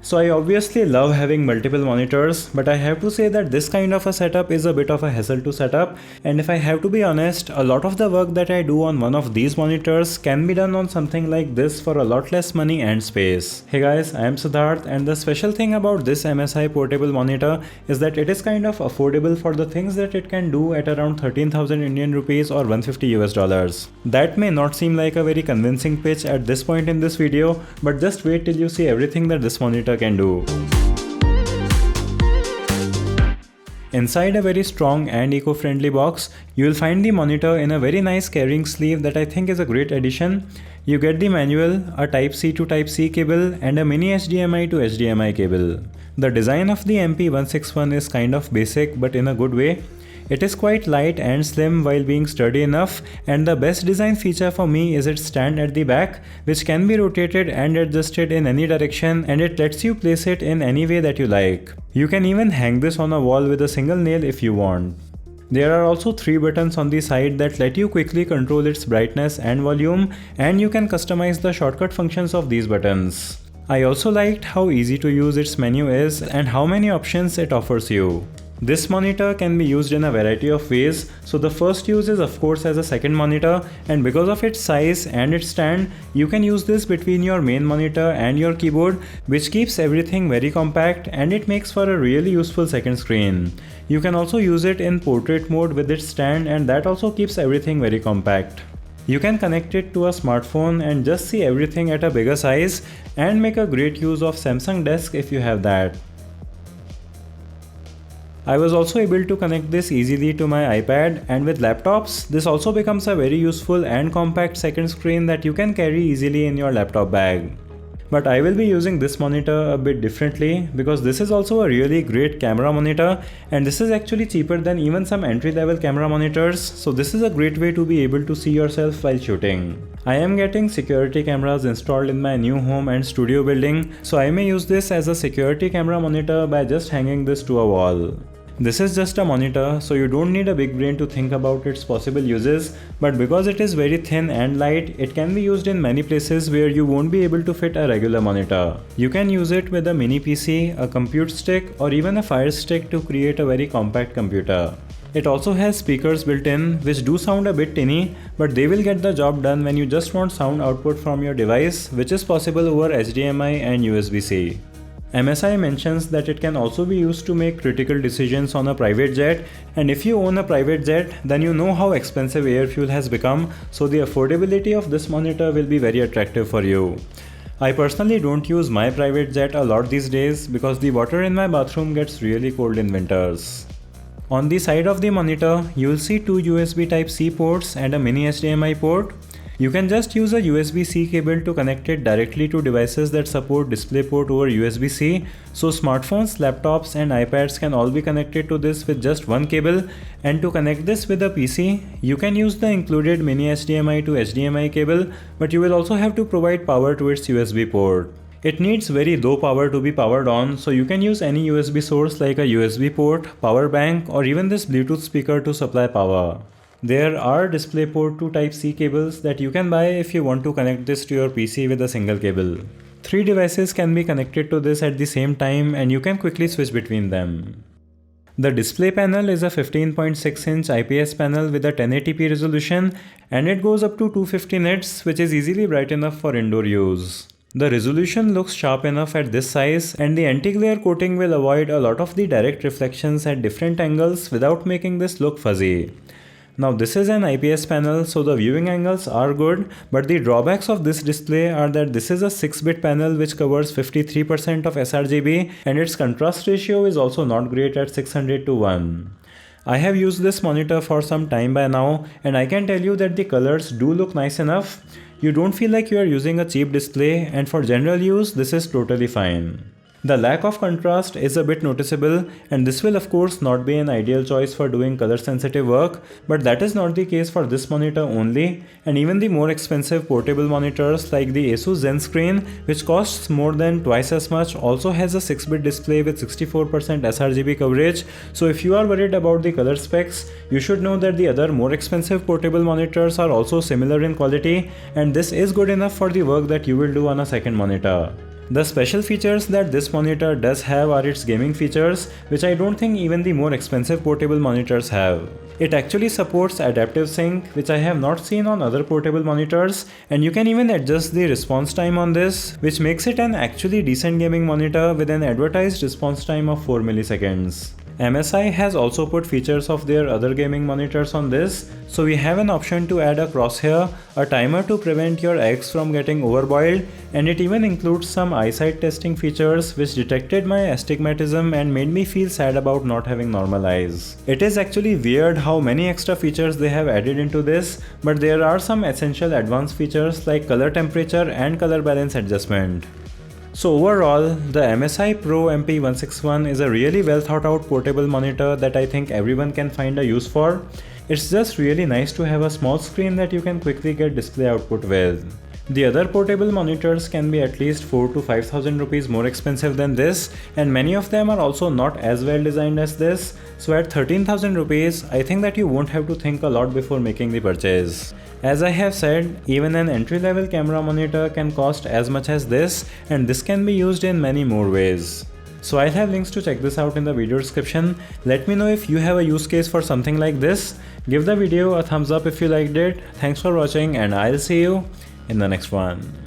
So I obviously love having multiple monitors, but I have to say that this kind of a setup is a bit of a hassle to set up, and if I have to be honest, a lot of the work that I do on one of these monitors can be done on something like this for a lot less money and space. Hey guys, I am Siddharth, and the special thing about this MSI portable monitor is that it is kind of affordable for the things that it can do at around 13,000 Indian rupees or 150 US dollars. That may not seem like a very convincing pitch at this point in this video, but just wait till you see everything that this monitor can do. Inside a very strong and eco-friendly box, you will find the monitor in a very nice carrying sleeve that I think is a great addition. You get the manual, a Type-C to Type-C cable, and a mini HDMI to HDMI cable. The design of the MP161 is kind of basic but in a good way. It is quite light and slim while being sturdy enough, and the best design feature for me is its stand at the back, which can be rotated and adjusted in any direction, and it lets you place it in any way that you like. You can even hang this on a wall with a single nail if you want. There are also 3 buttons on the side that let you quickly control its brightness and volume, and you can customize the shortcut functions of these buttons. I also liked how easy to use its menu is and how many options it offers you. This monitor can be used in a variety of ways, so the first use is of course as a second monitor, and because of its size and its stand, you can use this between your main monitor and your keyboard, which keeps everything very compact and it makes for a really useful second screen. You can also use it in portrait mode with its stand, and that also keeps everything very compact. You can connect it to a smartphone and just see everything at a bigger size and make a great use of Samsung Desk if you have that. I was also able to connect this easily to my iPad, and with laptops, this also becomes a very useful and compact second screen that you can carry easily in your laptop bag. But I will be using this monitor a bit differently because this is also a really great camera monitor, and this is actually cheaper than even some entry-level camera monitors, so this is a great way to be able to see yourself while shooting. I am getting security cameras installed in my new home and studio building, so I may use this as a security camera monitor by just hanging this to a wall. This is just a monitor, so you don't need a big brain to think about its possible uses, but because it is very thin and light, it can be used in many places where you won't be able to fit a regular monitor. You can use it with a mini PC, a compute stick, or even a Fire Stick to create a very compact computer. It also has speakers built in, which do sound a bit tinny, but they will get the job done when you just want sound output from your device, which is possible over HDMI and USB-C. MSI mentions that it can also be used to make critical decisions on a private jet, and if you own a private jet, then you know how expensive air fuel has become, so the affordability of this monitor will be very attractive for you. I personally don't use my private jet a lot these days because the water in my bathroom gets really cold in winters. On the side of the monitor, you will see 2 USB Type-C ports and a mini HDMI port. You can just use a USB-C cable to connect it directly to devices that support DisplayPort over USB-C, so smartphones, laptops and iPads can all be connected to this with just one cable, and to connect this with a PC, you can use the included mini HDMI to HDMI cable, but you will also have to provide power to its USB port. It needs very low power to be powered on, so you can use any USB source like a USB port, power bank, or even this Bluetooth speaker to supply power. There are DisplayPort to Type-C cables that you can buy if you want to connect this to your PC with a single cable. 3 devices can be connected to this at the same time, and you can quickly switch between them. The display panel is a 15.6-inch IPS panel with a 1080p resolution, and it goes up to 250 nits, which is easily bright enough for indoor use. The resolution looks sharp enough at this size, and the anti-glare coating will avoid a lot of the direct reflections at different angles without making this look fuzzy. Now this is an IPS panel, so the viewing angles are good, but the drawbacks of this display are that this is a 6-bit panel which covers 53% of sRGB, and its contrast ratio is also not great at 600:1. I have used this monitor for some time by now, and I can tell you that the colors do look nice enough. You don't feel like you are using a cheap display, and for general use this is totally fine. The lack of contrast is a bit noticeable, and this will of course not be an ideal choice for doing color sensitive work, but that is not the case for this monitor only, and even the more expensive portable monitors like the Asus Zen Screen, which costs more than twice as much, also has a 6-bit display with 64% sRGB coverage, so if you are worried about the color specs, you should know that the other more expensive portable monitors are also similar in quality, and this is good enough for the work that you will do on a second monitor. The special features that this monitor does have are its gaming features, which I don't think even the more expensive portable monitors have. It actually supports adaptive sync, which I have not seen on other portable monitors, and you can even adjust the response time on this, which makes it an actually decent gaming monitor with an advertised response time of 4 milliseconds. MSI has also put features of their other gaming monitors on this, so we have an option to add a crosshair, a timer to prevent your eggs from getting overboiled, and it even includes some eyesight testing features which detected my astigmatism and made me feel sad about not having normal eyes. It is actually weird how many extra features they have added into this, but there are some essential advanced features like color temperature and color balance adjustment. So overall, the MSI Pro MP161 is a really well thought out portable monitor that I think everyone can find a use for. It's just really nice to have a small screen that you can quickly get display output with. The other portable monitors can be at least 4,000 to 5,000 rupees more expensive than this, and many of them are also not as well designed as this, so at 13,000 rupees, I think that you won't have to think a lot before making the purchase. As I have said, even an entry-level camera monitor can cost as much as this, and this can be used in many more ways. So I'll have links to check this out in the video description. Let me know if you have a use case for something like this. Give the video a thumbs up if you liked it. Thanks for watching, and I'll see you in the next one.